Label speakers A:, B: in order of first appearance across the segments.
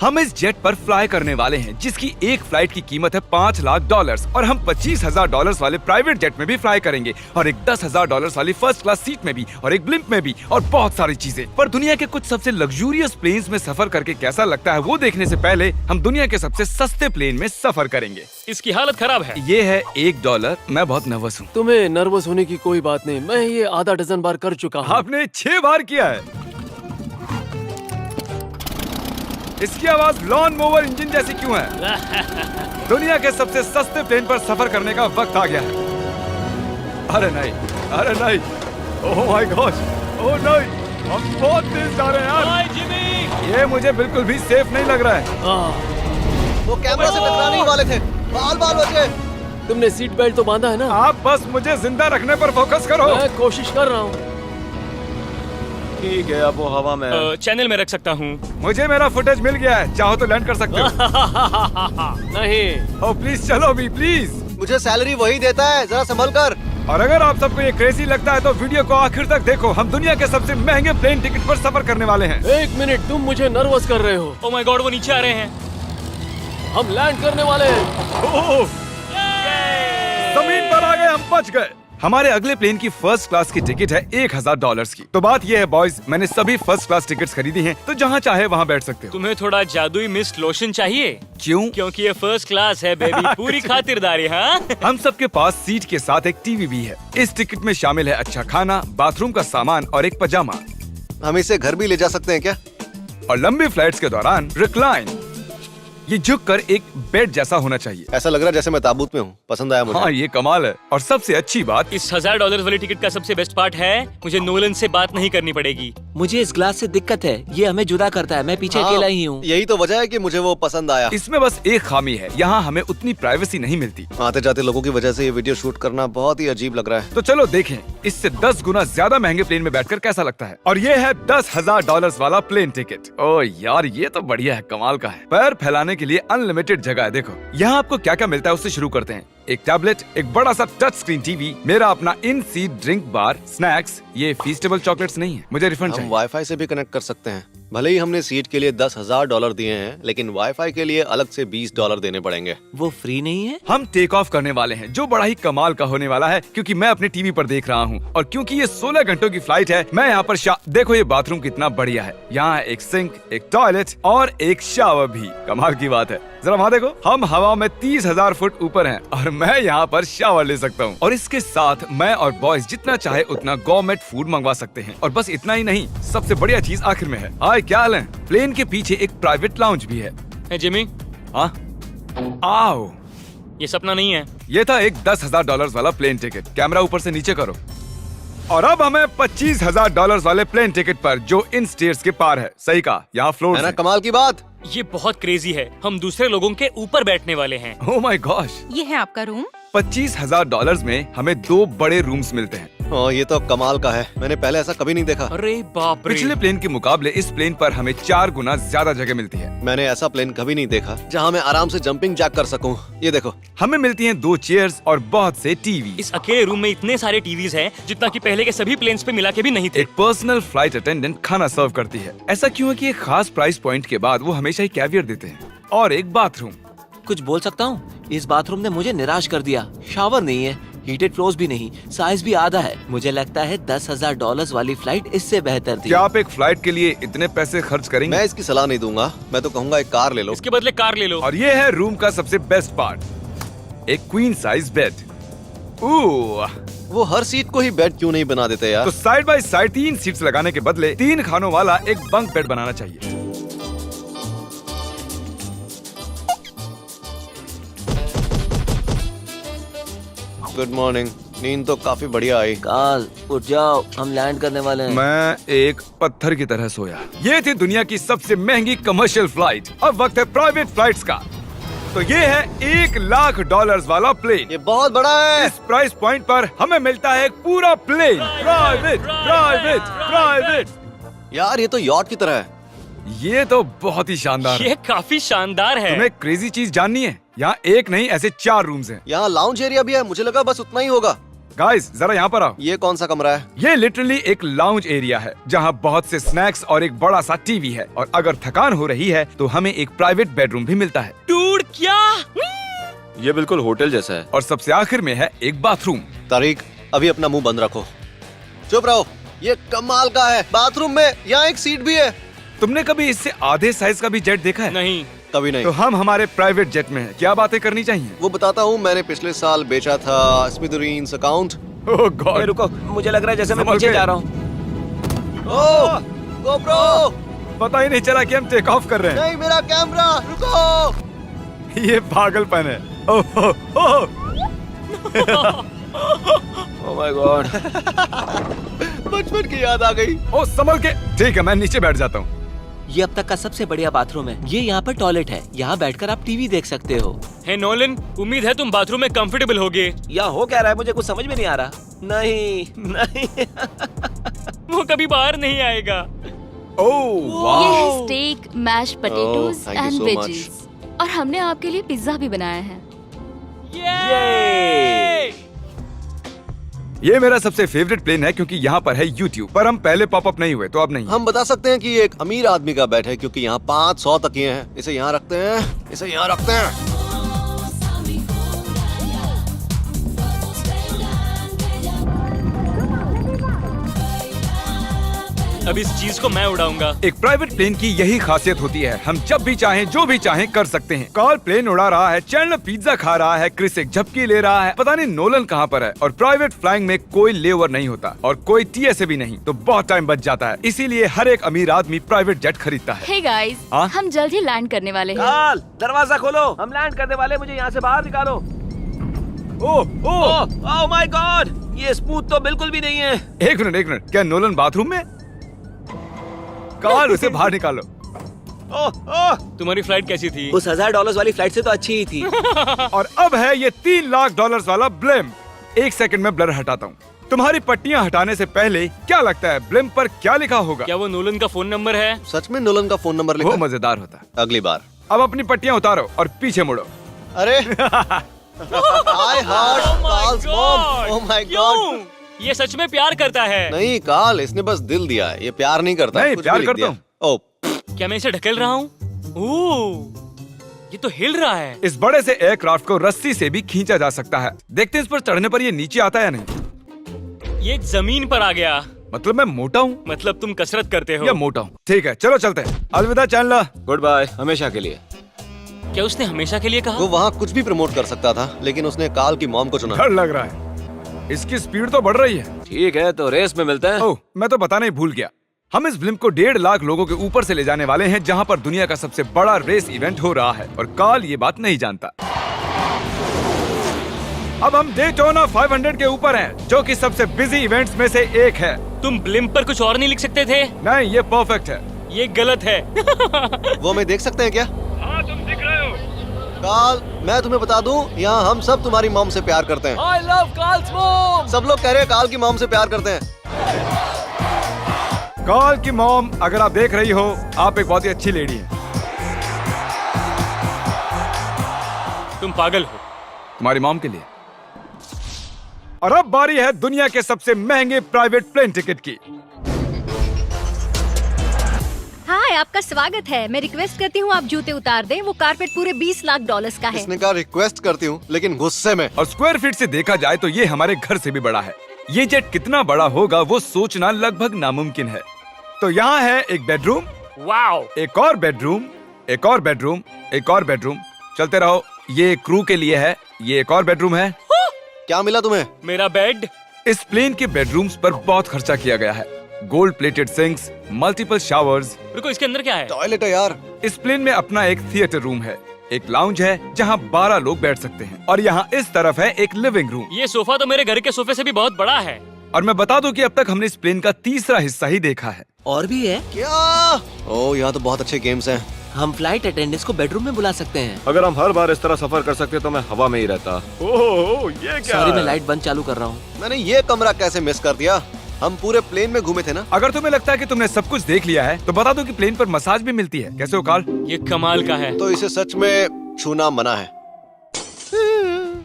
A: हम इस जेट पर फ्लाई करने वाले हैं जिसकी एक फ्लाइट की कीमत है $5 लाख और हम $25,000 वाले प्राइवेट जेट में भी फ्लाई करेंगे और एक $10,000 वाली फर्स्ट क्लास सीट में भी और एक ब्लिम्प में भी और बहुत सारी चीजें। पर दुनिया के कुछ सबसे लग्जूरियस प्लेन्स में सफर करके कैसा लगता है वो देखने से पहले हम दुनिया के सबसे सस्ते प्लेन में सफर करेंगे।
B: इसकी हालत खराब है।
A: ये है $1। मैं बहुत नर्वस हूँ।
C: तुम्हें नर्वस होने की कोई बात नहीं, मैं ये आधा डजन बार कर चुका हूँ।
A: आपने 6 बार किया है। इसकी आवाज लॉन मोवर इंजन जैसी क्यों है? दुनिया के सबसे सस्ते प्लेन पर सफर करने का वक्त आ गया है। अरे नहीं, अरे नहीं, ओह माय गॉड, ओह नहीं, हम बहुत तेज जा रहे हैं यार।
B: हाय जिमी,
A: ये मुझे बिल्कुल भी सेफ नहीं लग रहा है।
D: वो कैमरा से टकराने ही वाले थे। बाल बाल बचे।
C: तुमने सीट बेल्ट तो बांधा है ना?
A: आप बस मुझे जिंदा रखने पर फोकस करो।
C: मैं कोशिश कर रहा हूँ।
D: ठीक है, अब वो हवा में।
B: चैनल में रख सकता हूँ।
A: मुझे मेरा फुटेज मिल गया है, चाहो तो लैंड कर सकते हो।
C: नहीं।
A: ओह प्लीज चलो भी प्लीज।
D: मुझे सैलरी वही देता है, जरा संभल कर।
A: और अगर आप सबको ये क्रेजी लगता है तो वीडियो को आखिर तक देखो। हम दुनिया के सबसे महंगे प्लेन टिकट पर सफर करने वाले हैं।
C: 1 मिनट, तुम मुझे नर्वस कर रहे हो।
B: ओह माय गॉड, वो नीचे आ रहे हैं।
C: हम लैंड करने वाले हैं।
A: ओह, जमीन पर आ गए, हम बच गए। हमारे अगले प्लेन की फर्स्ट क्लास की टिकट है $1,000 की। तो बात ये है बॉयज, मैंने सभी फर्स्ट क्लास टिकट्स खरीदी हैं, तो जहाँ चाहे वहाँ बैठ सकते हो।
B: तुम्हें थोड़ा जादुई मिस्ट लोशन चाहिए?
A: क्यों?
B: क्योंकि ये फर्स्ट क्लास है बेबी, पूरी खातिरदारी। हाँ,
A: हम सबके पास सीट के साथ एक टीवी भी है। इस टिकट में शामिल है अच्छा खाना, बाथरूम का सामान और एक पजामा।
D: हम इसे घर भी ले जा सकते हैं क्या?
A: और लंबी फ्लाइट्स के दौरान रिक्लाइन, ये झुककर एक बेड जैसा होना चाहिए।
D: ऐसा लग रहा है जैसे मैं ताबूत में हूँ। पसंद आया मुझे।
A: हाँ ये कमाल है। और सबसे अच्छी बात,
B: इस $1,000 वाली टिकट का सबसे बेस्ट पार्ट है मुझे नोलन से बात नहीं करनी पड़ेगी।
E: मुझे इस ग्लास से दिक्कत है, ये हमें जुदा करता है। मैं पीछे
D: हाँ,
E: अकेला ही हूँ।
D: यही तो वजह है कि मुझे वो पसंद आया।
A: इसमें बस एक खामी है, यहाँ हमें उतनी प्राइवेसी नहीं मिलती।
D: आते जाते लोगों की वजह से ये वीडियो शूट करना बहुत ही अजीब लग रहा है।
A: तो चलो देखें इससे 10 गुना ज्यादा महंगे प्लेन में बैठकर कैसा लगता है। और ये है $10,000 वाला प्लेन टिकट। ओ यार ये तो बढ़िया है, कमाल का है। पैर फैलाने के लिए अनलिमिटेड जगह है। देखो यहाँ आपको क्या क्या मिलता है उससे शुरू करते हैं। एक टैबलेट, एक बड़ा सा टच स्क्रीन टीवी, मेरा अपना इन सीट ड्रिंक बार, स्नैक्स। ये फीस्टेबल चॉकलेट्स नहीं है, मुझे रिफंड
D: हम
A: चाहिए।
D: वाईफाई से भी कनेक्ट कर सकते हैं। भले ही हमने सीट के लिए $10,000 दिए हैं, लेकिन वाईफाई के लिए अलग से $20 देने पड़ेंगे।
E: वो फ्री नहीं है?
A: हम टेक ऑफ करने वाले हैं, जो बड़ा ही कमाल का होने वाला है क्योंकि मैं अपने टीवी पर देख रहा हूँ और क्योंकि ये 16 घंटों की फ्लाइट है। मैं यहाँ पर देखो ये बाथरूम कितना बढ़िया है। यहाँ एक सिंक, एक टॉयलेट और एक शावर भी। कमाल की बात है, जरा वहाँ देखो, हम हवा में 30,000 फुट ऊपर हैं और मैं यहाँ पर शावर ले सकता हूँ। और इसके साथ मैं और बॉयज जितना चाहे उतना गवर्नमेंट फूड मंगवा सकते हैं। और बस इतना ही नहीं, सबसे बढ़िया चीज आखिर में है। हाय क्या हाल है? प्लेन के पीछे एक प्राइवेट लाउंज भी है।
B: है जिमी,
A: हाँ, आओ।
B: ये सपना नहीं है।
A: ये था एक $10,000 वाला प्लेन टिकट। कैमरा ऊपर से नीचे करो। और अब हमें $25,000 वाले प्लेन टिकट पर, जो इन स्टेयर्स के पार है। सही कहा, यहाँ फ्लोर
D: है ना कमाल की बात?
B: ये बहुत क्रेजी है, हम दूसरे लोगों के ऊपर बैठने वाले हैं।
A: Oh my gosh.
F: ये है आपका रूम।
A: $25,000 में हमें 2 बड़े रूम्स मिलते हैं।
D: ये तो कमाल का है, मैंने पहले ऐसा कभी नहीं देखा।
B: अरे बाप रे।
A: पिछले प्लेन के मुकाबले इस प्लेन पर हमें 4 गुना ज्यादा जगह मिलती है।
D: मैंने ऐसा प्लेन कभी नहीं देखा जहाँ मैं आराम से जंपिंग जैक कर सकूं। ये देखो,
A: हमें मिलती हैं 2 चेयर्स और बहुत से टीवी।
B: इस अकेले रूम में इतने सारे टीवीज हैं जितना कि पहले के सभी प्लेन्स पे मिला के भी नहीं थे।
A: एक पर्सनल फ्लाइट अटेंडेंट खाना सर्व करती है। ऐसा क्यों है कि एक खास प्राइस पॉइंट के बाद वो हमेशा ही कैवियर देते हैं। और एक बाथरूम।
E: कुछ बोल सकता हूँ? इस बाथरूम ने मुझे निराश कर दिया। शावर नहीं है, हीटेड फ्लोर्स भी नहीं, साइज भी आधा है। मुझे लगता है $10,000 वाली फ्लाइट इससे बेहतर थी।
A: क्या आप एक फ्लाइट के लिए इतने पैसे खर्च करेंगे?
D: मैं इसकी सलाह नहीं दूंगा। मैं तो कहूँगा एक कार ले लो।
B: इसके बदले कार ले लो।
A: और ये है रूम का सबसे बेस्ट पार्ट, एक क्वीन साइज बेड।
D: वो हर सीट को ही बेड क्यों नहीं बना देते यार?
A: तो साइड बाय साइड 3 सीट्स लगाने के बदले 3 खानों वाला एक बंक बेड बनाना चाहिए।
D: Good morning. नींद तो काफी बढ़िया आई।
E: काल उठ जाओ, हम लैंड करने वाले हैं।
A: मैं एक पत्थर की तरह सोया। ये थी दुनिया की सबसे महंगी कमर्शियल फ्लाइट। अब वक्त है प्राइवेट फ्लाइट्स का। तो ये है $1 लाख वाला प्लेन।
D: ये बहुत बड़ा है।
A: इस प्राइस पॉइंट पर हमें मिलता है एक पूरा प्लेन। Private private private.
D: यार ये तो यॉट की तरह है।
A: ये तो बहुत ही शानदार है।
B: ये काफी शानदार है।
A: तुम्हें क्रेजी चीज जाननी है? यहाँ एक नहीं ऐसे 4 रूम्स हैं।
D: यहाँ लाउंज एरिया भी है, मुझे लगा बस उतना ही होगा।
A: गाइस जरा यहाँ पर आओ।
D: ये कौन सा कमरा है?
A: ये लिटरली एक लाउंज एरिया है जहाँ बहुत से स्नैक्स और एक बड़ा सा टीवी है, और अगर थकान हो रही है तो हमें एक प्राइवेट बेडरूम भी मिलता है।
B: डूड क्या?
F: ये बिल्कुल होटल जैसा है।
A: और सबसे आखिर में है एक बाथरूम।
D: तारिक, अभी अपना मुंह बंद रखो, चुप रहो। ये कमाल का है। बाथरूम में यहाँ एक सीट भी है।
A: तुमने कभी इससे आधे साइज का भी जेट देखा है?
B: नहीं।
D: कभी नहीं।
A: तो हम हमारे प्राइवेट जेट में हैं। क्या बातें करनी चाहिए?
D: वो बताता हूँ, मैंने पिछले साल बेचा था स्मिथुरीन्स अकाउंट।
A: ओह गॉड।
E: रुको, मुझे लग रहा है जैसे मैं
A: संभल
E: पीछे
A: के।
E: जा रहा हूँ।
D: ओह गोप्रो,
A: पता ही नहीं चला कि हम टेक ऑफ कर रहे हैं।
D: नहीं मेरा कैमरा, रुको।
A: ये पागलपन है। ओह ओह
E: ओह माय गॉड।
D: बचपन की याद आ गई।
A: ओह संभल के। ठीक है, मैं नीचे बैठ जाता हूँ।
E: ये अब तक का सबसे बढ़िया बाथरूम है। ये यहाँ पर टॉयलेट है। यहाँ बैठकर आप टीवी देख सकते हो।
B: हे नोलन, उम्मीद है तुम बाथरूम में कंफर्टेबल होगे।
E: या हो क्या रहा है, मुझे कुछ समझ में नहीं आ रहा। नहीं नहीं।
B: वो कभी बाहर नहीं आएगा।
A: ओह
G: ये
A: वाह।
G: है steak, mashed potatoes
D: thank you
G: and
D: so
G: veggies. और हमने आपके लिए पिज्जा भी बनाया है।
B: ये
A: ये मेरा सबसे फेवरेट प्लेन है क्योंकि यहाँ पर है YouTube, पर हम पहले पॉपअप नहीं हुए तो अब नहीं।
D: हम बता सकते हैं कि ये एक अमीर आदमी का बेड है क्योंकि यहाँ 500 तकिए हैं। इसे यहाँ रखते हैं, इसे यहाँ रखते हैं।
B: अब इस चीज को मैं उड़ाऊंगा।
A: एक प्राइवेट प्लेन की यही खासियत होती है, हम जब भी चाहें जो भी चाहें कर सकते हैं। कार्ल प्लेन उड़ा रहा है, चैंडलर पिज्जा खा रहा है, क्रिस एक झपकी ले रहा है, पता नहीं नोलन कहाँ पर है। और प्राइवेट फ्लाइंग में कोई लेओवर नहीं होता और कोई TSA भी नहीं, तो बहुत टाइम बच जाता है। इसीलिए हर एक अमीर आदमी प्राइवेट जेट खरीदता है।
G: हे गाइस,
A: हाँ?
G: हम जल्द ही लैंड करने वाले हैं।
E: काल, दरवाजा खोलो, हम लैंड करने वाले। मुझे यहाँ से बाहर निकालो।
A: ओह ओह
E: ओह माय गॉड, ये स्मूथ तो बिल्कुल भी नहीं है।
A: एक मिनट, क्या नोलन बाथरूम में? कार्ल उसे बाहर निकालो।
E: ओह ओह,
B: तुम्हारी फ्लाइट कैसी थी?
E: उस $1000 वाली फ्लाइट से तो अच्छी ही थी।
A: और अब है ये $3 लाख वाला ब्लिम। एक सेकंड में ब्लर हटाता हूँ। तुम्हारी पट्टियाँ हटाने से पहले क्या लगता है ब्लिम पर क्या लिखा होगा?
B: क्या वो नोलन का फोन नंबर है?
D: सच में नोलन का फोन नंबर
A: वो
D: लिखा है?
A: मजेदार होता।
D: अगली बार।
A: अब अपनी पट्टियाँ उतारो और पीछे मुड़ो।
D: अरे I heart Carl's mom. Oh my God.
B: क्यों? ये सच में प्यार करता है।
D: नहीं कार्ल, इसने बस दिल दिया है, ये प्यार नहीं करता।
A: नहीं,
D: कुछ
A: प्यार
D: भी लिख
A: करता
D: दिया। ओह,
B: क्या मैं इसे ढकेल रहा हूँ? ओह, ये तो हिल रहा है।
A: इस बड़े से एयरक्राफ्ट को रस्सी से भी खींचा जा सकता है। देखते हैं इस पर चढ़ने पर ये नीचे आता है या नहीं।
B: ये जमीन पर आ गया।
A: मतलब मैं मोटा हूँ
B: मतलब तुम कसरत करते हो।
A: या मोटा हूँ? ठीक है, चलो चलते हैं। अलविदा चैंडलर।
F: गुड बाय, हमेशा के लिए।
B: क्या उसने हमेशा के लिए कहा?
D: वो वहाँ कुछ भी प्रमोट कर सकता था, लेकिन उसने कार्ल की मॉम को चुना।
A: डर लग रहा है, इसकी स्पीड तो बढ़ रही है।
F: ठीक है, तो रेस में मिलते हैं।
A: ओह, मैं तो बताना ही भूल गया। हम इस ब्लिम्प को 1.5 लाख लोगों के ऊपर से ले जाने वाले हैं, जहाँ पर दुनिया का सबसे बड़ा रेस इवेंट हो रहा है, और कार्ल ये बात नहीं जानता। अब हम डेटोना 500 के ऊपर हैं, जो कि सबसे बिजी इवेंट्स में से एक है।
B: तुम ब्लिम्प पर कुछ और नहीं लिख सकते थे?
A: नहीं, ये परफेक्ट है।
B: ये गलत है।
D: वो हमें देख सकते हैं क्या?
A: हाँ, तुम दिख रहे हो।
D: कार्ल, मैं तुम्हें बता दूं, यहाँ हम सब तुम्हारी मॉम से प्यार करते हैं।
C: I love Carl's mom.
D: सब लोग कह रहे हैं कार्ल की मॉम से प्यार करते हैं।
A: कार्ल की मॉम, अगर आप देख रही हो, आप एक बहुत ही अच्छी लेडी है।
B: तुम पागल हो।
A: तुम्हारी मॉम के लिए। और अब बारी है दुनिया के सबसे महंगे प्राइवेट प्लेन टिकट की।
H: हाय, आपका स्वागत है। मैं रिक्वेस्ट करती हूँ आप जूते उतार दें। वो कारपेट पूरे $20 लाख का है।
D: इसने कहा रिक्वेस्ट करती हूँ, लेकिन गुस्से में।
A: और स्क्वायर फीट से देखा जाए तो ये हमारे घर से भी बड़ा है। ये जेट कितना बड़ा होगा वो सोचना लगभग नामुमकिन है। तो यहाँ है एक बेडरूम,
B: वाओ,
A: एक और बेडरूम, एक और बेडरूम, एक और बेडरूम। चलते रहो। ये क्रू के लिए है। ये एक और बेडरूम है।
D: क्या मिला तुम्हें?
B: मेरा बेड।
A: इस प्लेन के बेडरूम्स पर बहुत खर्चा किया गया है। Gold plated sinks, multiple showers.
B: रुको, इसके अंदर क्या है?
D: टॉयलेट है यार।
A: इस प्लेन में अपना एक थिएटर रूम है, एक लाउंज है जहाँ 12 लोग बैठ सकते हैं, और यहाँ इस तरफ है एक लिविंग रूम।
B: ये सोफा तो मेरे घर के सोफे से भी बहुत बड़ा है।
A: और मैं बता दूं कि अब तक हमने इस प्लेन का तीसरा हिस्सा ही देखा है।
E: और भी है।
D: क्या? ओह, यहाँ तो बहुत अच्छे गेम्स हैं।
E: हम फ्लाइट अटेंडेंट्स को बेडरूम में बुला सकते हैं।
F: अगर हम हर बार इस तरह सफर कर सकते तो मैं हवा में ही रहता।
A: ओह, ये
E: सॉरी, मैं लाइट बंद चालू कर रहा हूँ।
D: मैंने ये कमरा कैसे मिस कर दिया? हम पूरे प्लेन में घूमे थे ना।
A: अगर तुम्हें लगता है कि तुमने सब कुछ देख लिया है तो बता दो कि प्लेन पर मसाज भी मिलती है। कैसे हो कार्ल?
B: ये कमाल का है।
D: तो इसे सच में छूना मना है।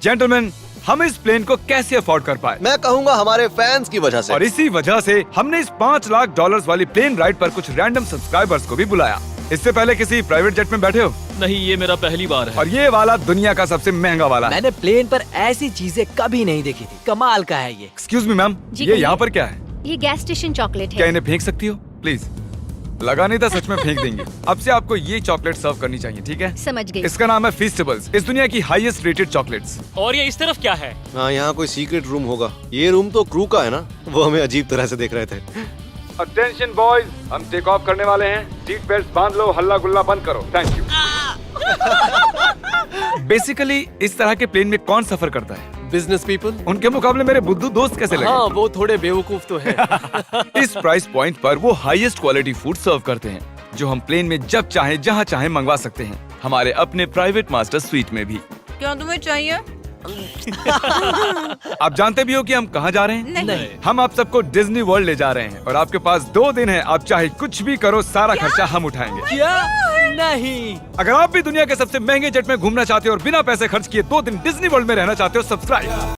A: जेंटलमैन, हम इस प्लेन को कैसे अफोर्ड कर पाए।
D: मैं कहूँगा हमारे फैंस की वजह से।
A: और इसी वजह से हमने इस $5 लाख वाली प्लेन राइड पर कुछ रैंडम सब्सक्राइबर्स को भी बुलाया। इससे पहले किसी प्राइवेट जेट में बैठे हो?
C: नहीं, ये मेरा पहली बार है।
A: और ये वाला दुनिया का सबसे महंगा वाला है।
I: मैंने प्लेन पर ऐसी चीजें कभी नहीं देखी थी। कमाल का है ये।
A: एक्सक्यूज मी मैम,
H: जी
A: ये
H: कहिए।
A: यहाँ पर क्या है?
H: ये गैस स्टेशन चॉकलेट
A: क्या
H: है।
A: इन्हें फेंक सकती हो प्लीज? लगा नहीं था, सच में फेंक देंगे। अब से आपको ये चॉकलेट सर्व करनी चाहिए, ठीक है?
H: समझ गई।
A: इसका नाम है फीस्टेबल्स, इस दुनिया की हाईएस्ट रेटेड चॉकलेट्स।
B: और ये इस तरफ क्या है?
D: हाँ, यहाँ कोई सीक्रेट रूम होगा। ये रूम तो क्रू का है ना, वो हमें अजीब तरह से देख रहे थे।
A: अटेंशन बॉयज, हम टेक ऑफ करने वाले हैं। सीट बेल्ट बांध लो, हल्ला गुल्ला बंद करो। Thank you. बेसिकली इस तरह के प्लेन में कौन सफर करता है?
C: Business people.
A: उनके मुकाबले मेरे बुद्धू दोस्त कैसे लगे?
C: हाँ, वो थोड़े बेवकूफ तो है।
A: इस प्राइस पॉइंट पर वो हाईएस्ट क्वालिटी फूड सर्व करते हैं, जो हम प्लेन में जब चाहे जहाँ चाहे मंगवा सकते हैं, हमारे अपने प्राइवेट मास्टर स्वीट में भी।
J: क्या तुम्हें चाहिए?
A: आप जानते भी हो कि हम कहाँ जा रहे हैं?
J: नहीं।
A: हम आप सबको डिज्नी वर्ल्ड ले जा रहे हैं और आपके पास 2 दिन है। आप चाहे कुछ भी करो, सारा खर्चा हम उठाएंगे।
I: क्या? नहीं।
A: अगर आप भी दुनिया के सबसे महंगे जेट में घूमना चाहते हो और बिना पैसे खर्च किए 2 दिन डिज्नी वर्ल्ड में रहना चाहते हो, सब्सक्राइब।